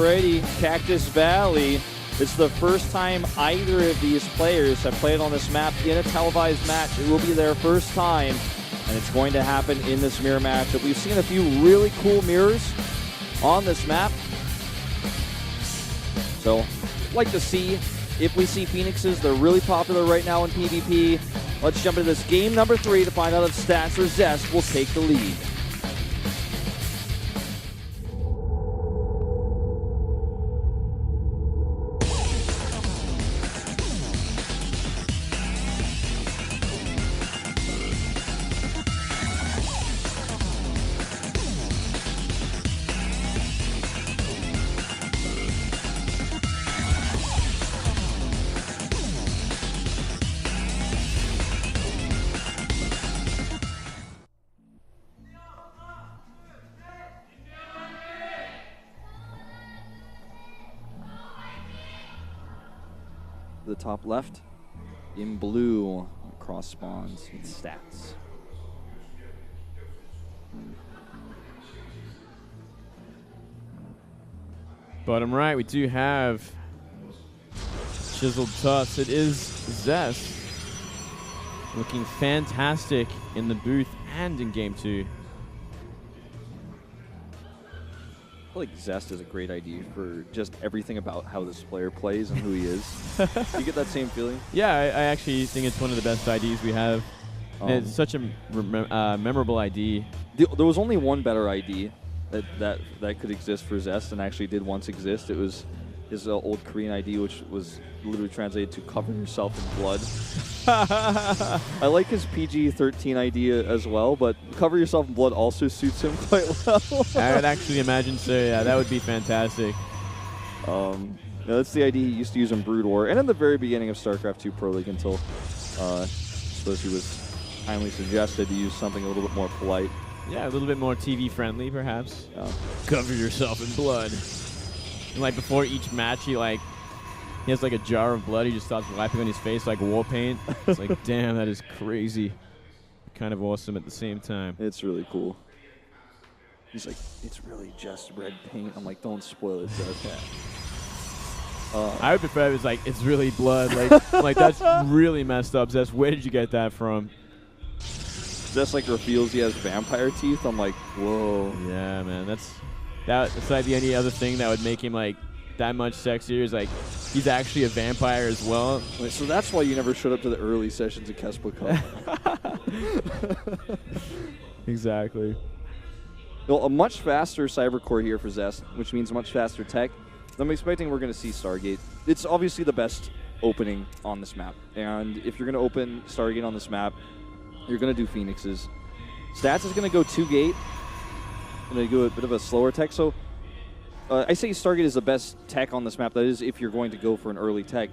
Already, Cactus Valley. It's the first time either of these players have played on this map in a televised match. It will be their first time, and it's going to happen in this mirror matchup. We've seen a few really cool mirrors on this map. So, I'd like to see if we see Phoenixes. They're really popular right now in PvP. Let's jump into this game number 3 to find out if Stats or Zest will take the lead. The top left in blue cross spawns with Stats. Bottom right, we do have Chiseled Tufts. It is Zest looking fantastic in the booth and in game 2. I feel like Zest is a great idea for just everything about how this player plays and who he is. You get that same feeling? Yeah, I actually think it's one of the best IDs we have. And it's such a memorable ID. There was only one better ID that could exist for Zest and actually did once exist. It was his old Korean ID, which was literally translated to cover yourself in blood. I like his PG-13 idea as well, but cover yourself in blood also suits him quite well. I would actually imagine so, yeah, that would be fantastic. That's the ID he used to use in Brood War and in the very beginning of Starcraft 2 Pro League until I suppose he was kindly suggested to use something a little bit more polite. Yeah, a little bit more TV friendly, perhaps. Cover yourself in blood. And like before each match, he has like a jar of blood. He just starts wiping on his face like war paint. It's like, damn, that is crazy. Kind of awesome at the same time. It's really cool. He's like, it's really just red paint. I'm like, don't spoil it, Zest. I would prefer it was like, it's really blood. Like that's really messed up, Zest. Where did you get that from? Zest like reveals he has vampire teeth. I'm like, whoa. Yeah, man, that's like the only other thing that would make him like that much sexier is like he's actually a vampire as well. Wait, so that's why you never showed up to the early sessions at Kespa Cup. Exactly. Well, a much faster Cybercore here for Zest, which means much faster tech. I'm expecting we're going to see Stargate. It's obviously the best opening on this map. And if you're going to open Stargate on this map, you're going to do Phoenixes. Stats is going to go 2-gate. Going to go a bit of a slower tech. So I say Stargate is the best tech on this map. That is if you're going to go for an early tech.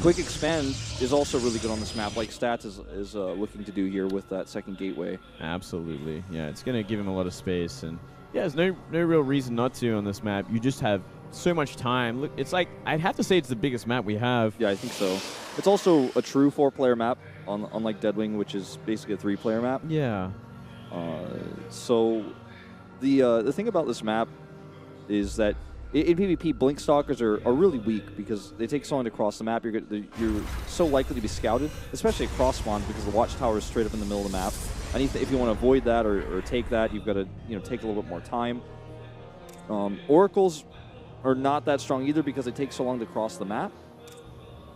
Quick Expand is also really good on this map, like Stats is looking to do here with that second gateway. Absolutely. Yeah, it's going to give him a lot of space. And yeah, there's no real reason not to on this map. You just have so much time. Look, it's like, I'd have to say it's the biggest map we have. Yeah, I think so. It's also a true 4-player map, unlike Deadwing, which is basically a 3-player map. Yeah. So the thing about this map is that in PvP, Blink Stalkers are really weak because they take so long to cross the map. You're so likely to be scouted, especially at cross spawns because the watchtower is straight up in the middle of the map. And if you want to avoid that or take that, you've got to take a little bit more time. Oracles are not that strong either because they take so long to cross the map.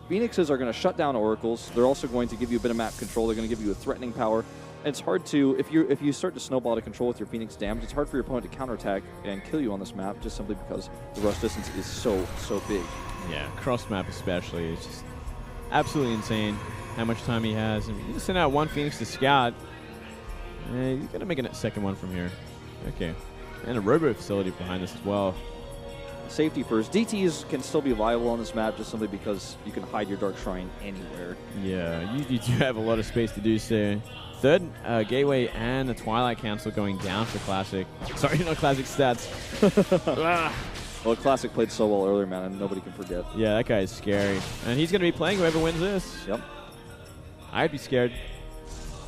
Phoenixes are going to shut down Oracles. They're also going to give you a bit of map control. They're going to give you a threatening power. And it's hard to, if you start to snowball to control with your Phoenix damage, it's hard for your opponent to counterattack and kill you on this map just simply because the rush distance is so big. Yeah, cross map especially. It's just absolutely insane how much time he has. I mean, you just send out one Phoenix to scout. He's going to make a second one from here. Okay. And a robo facility behind this as well. Safety first. DTs can still be viable on this map just simply because you can hide your Dark Shrine anywhere. Yeah, you do have a lot of space to do so. Third Gateway and the Twilight Council going down for Classic. Sorry, not Classic Stats. Well, Classic played so well earlier, man, and nobody can forget. Yeah, that guy is scary. And he's going to be playing whoever wins this. Yep. I'd be scared.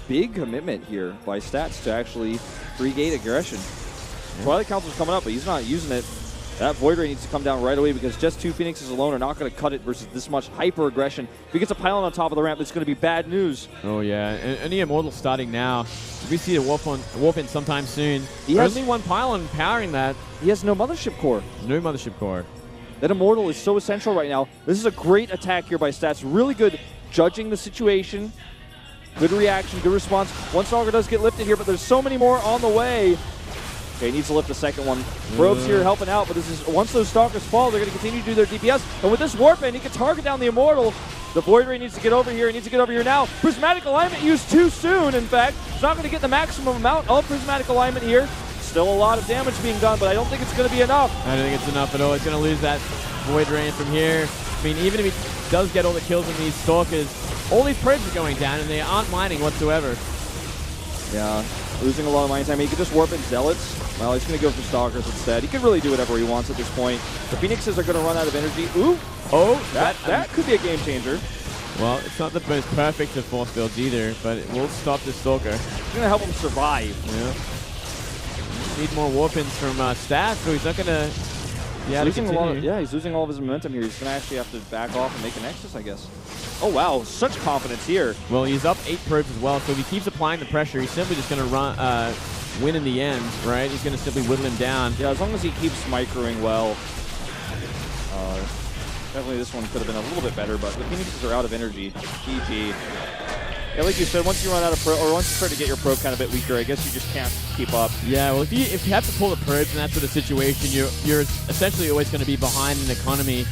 Big commitment here by Stats to actually free gate aggression. Yeah. Twilight Council's coming up, but he's not using it. That Void Ray needs to come down right away because just 2 Phoenixes alone are not going to cut it versus this much hyper-aggression. If he gets a pylon on top of the ramp, it's going to be bad news. Oh, yeah. And the Immortal starting now. If we see a warp in sometime soon. He has only one pylon powering that. He has no Mothership Core. No Mothership Core. That Immortal is so essential right now. This is a great attack here by Stats. Really good judging the situation. Good reaction, good response. One Stalker does get lifted here, but there's so many more on the way. Okay, he needs to lift the second one. Probes here helping out, but this is once those Stalkers fall, they're going to continue to do their DPS. And with this Warp in, he can target down the Immortal. The Void Ray needs to get over here. He needs to get over here now. Prismatic Alignment used too soon, in fact. It's not going to get the maximum amount of Prismatic Alignment here. Still a lot of damage being done, but I don't think it's going to be enough. I don't think it's enough at all. He's going to lose that Void Ray from here. I mean, even if he does get all the kills in these Stalkers, all these probes are going down, and they aren't mining whatsoever. Yeah, losing a lot of mine time. He could just warp in Zealots. Well, he's going to go for Stalkers instead. He could really do whatever he wants at this point. The Phoenixes are going to run out of energy. Ooh! Oh, that could be a game changer. Well, it's not the most perfect of force builds either, but it will stop the Stalker. It's going to help him survive. Yeah. Need more warp-ins from Stats, so he's not going to... Yeah, he's losing all of his momentum here. He's going to actually have to back off and make a Nexus, I guess. Oh, wow. Such confidence here. Well, he's up 8 probes as well, so if he keeps applying the pressure, he's simply just going to win in the end, right? He's going to simply whittle him down. Yeah, as long as he keeps microing well. Definitely this one could have been a little bit better, but the Phoenixes are out of energy. GG. Yeah, like you said, once you run out of probe, or once you start to get your probe kind of a bit weaker, I guess you just can't keep up. Yeah, well, if you have to pull the probes in that sort of situation, you're essentially always going to be behind in economy.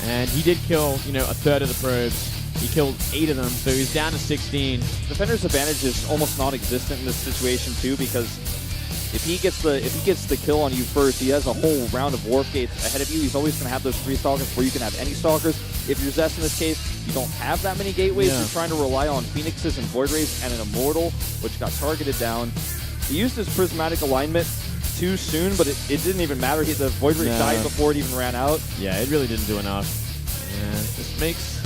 And he did kill, a third of the probes. He killed 8 of them, so he's down to 16. Defender's advantage is almost non-existent in this situation too, because if he gets the kill on you first, he has a whole round of warp gates ahead of you. He's always going to have those 3 Stalkers before you can have any Stalkers. If you're Zest in this case, you don't have that many gateways. Yeah. You're trying to rely on Phoenixes and Void Rays and an Immortal, which got targeted down. He used his Prismatic Alignment too soon, but it didn't even matter. The Void Ray died before it even ran out. Yeah, it really didn't do enough. And this makes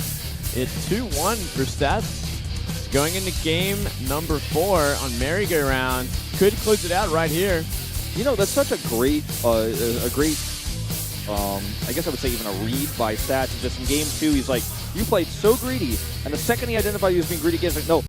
it 2-1 for Stats. Going into game number 4 on merry-go-round. Could close it out right here. That's such a great, I guess I would say even a read by Stats. Just in game 2, he's like, you played so greedy. And the second he identified you as being greedy, he's like, no,